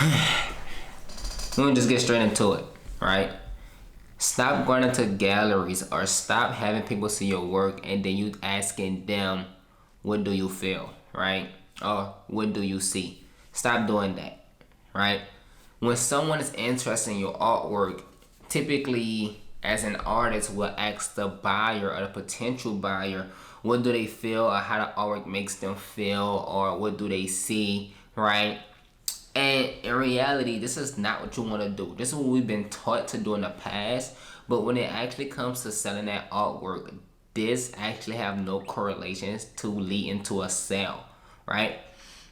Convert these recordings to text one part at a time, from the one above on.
Let me just get straight into it, right? Stop going into galleries or stop having people see your work and then you asking them, what do you feel, right? Or what do you see? Stop doing that, right? When someone is interested in your artwork, typically as an artist will ask the buyer or the potential buyer, what do they feel or how the artwork makes them feel or what do they see, right? And in reality, this is not what you want to do. This is what we've been taught to do in the past. But when it actually comes to selling that artwork, this actually have no correlations to lead into a sale, right?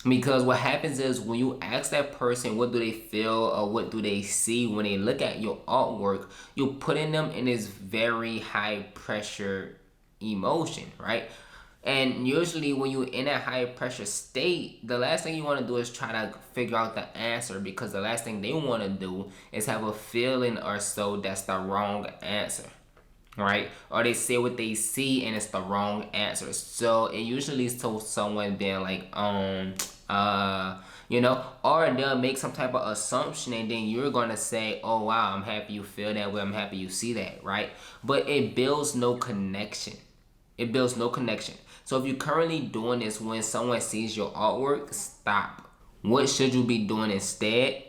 Because what happens is when you ask that person what do they feel or what do they see when they look at your artwork, you're putting them in this very high pressure emotion, right? And usually when you're in a high pressure state, the last thing you want to do is try to figure out the answer, because the last thing they want to do is have a feeling or so that's the wrong answer, right? Or they say what they see and it's the wrong answer. So it usually is to someone being like, or they'll make some type of assumption and then you're gonna say, oh wow, I'm happy you feel that way, I'm happy you see that, right? But it builds no connection. It builds no connection. So if you're currently doing this, when someone sees your artwork, stop. What should you be doing instead?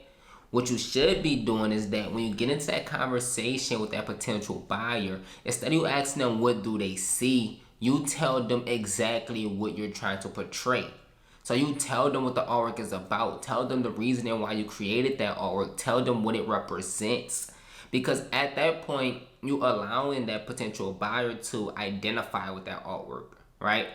What you should be doing is that when you get into that conversation with that potential buyer, instead of you asking them what do they see, you tell them exactly what you're trying to portray. So you tell them what the artwork is about. Tell them the reasoning why you created that artwork. Tell them what it represents. Because at that point, you allowing that potential buyer to identify with that artwork, right?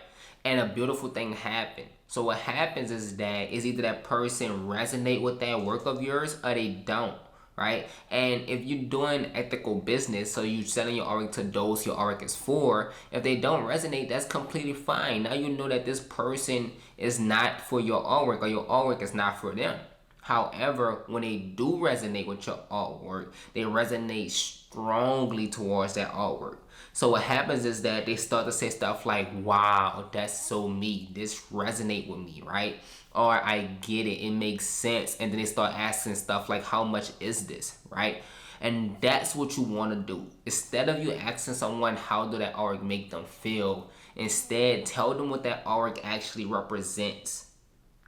And a beautiful thing happened. So what happens is that is either that person resonate with that work of yours or they don't, right? And if you're doing ethical business, so you're selling your artwork to those your artwork is for, if they don't resonate, that's completely fine. Now you know that this person is not for your artwork or your artwork is not for them. However, when they do resonate with your artwork, they resonate strongly towards that artwork. So what happens is that they start to say stuff like, wow, that's so me. This resonate with me, right? Or I get it. It makes sense. And then they start asking stuff like, how much is this, right? And that's what you want to do. Instead of you asking someone how do that artwork make them feel, instead tell them what that artwork actually represents.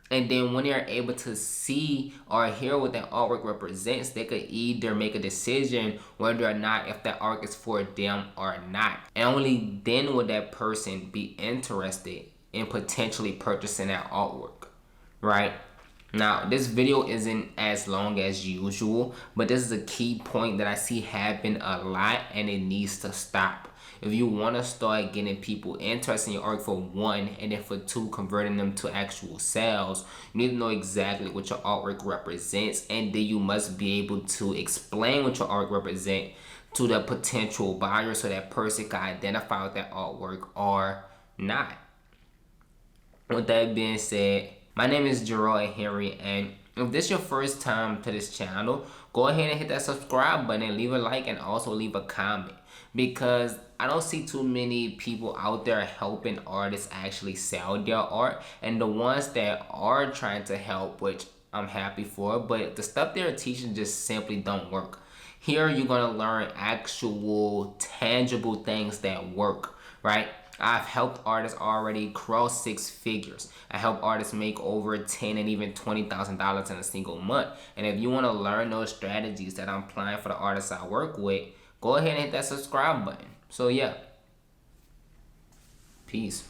And then when they're able to see or hear what that artwork represents, they could either make a decision whether or not if that artwork is for them or not. And only then would that person be interested in potentially purchasing that artwork, right? Now, this video isn't as long as usual, but this is a key point that I see happen a lot and it needs to stop. If you want to start getting people interested in your art, for one, and then for two, converting them to actual sales, you need to know exactly what your artwork represents, and then you must be able to explain what your artwork represents to the potential buyer so that person can identify with that artwork or not. With that being said, my name is Gerard Henry, and if this is your first time to this channel, go ahead and hit that subscribe button and leave a like and also leave a comment, because I don't see too many people out there helping artists actually sell their art, and the ones that are trying to help, which I'm happy for, but the stuff they're teaching just simply don't work. Here you're gonna learn actual tangible things that work, right? I've helped artists already cross 6 figures. I help artists make over $10 and even $20,000 in a single month. And if you want to learn those strategies that I'm applying for the artists I work with, go ahead and hit that subscribe button. So yeah, peace.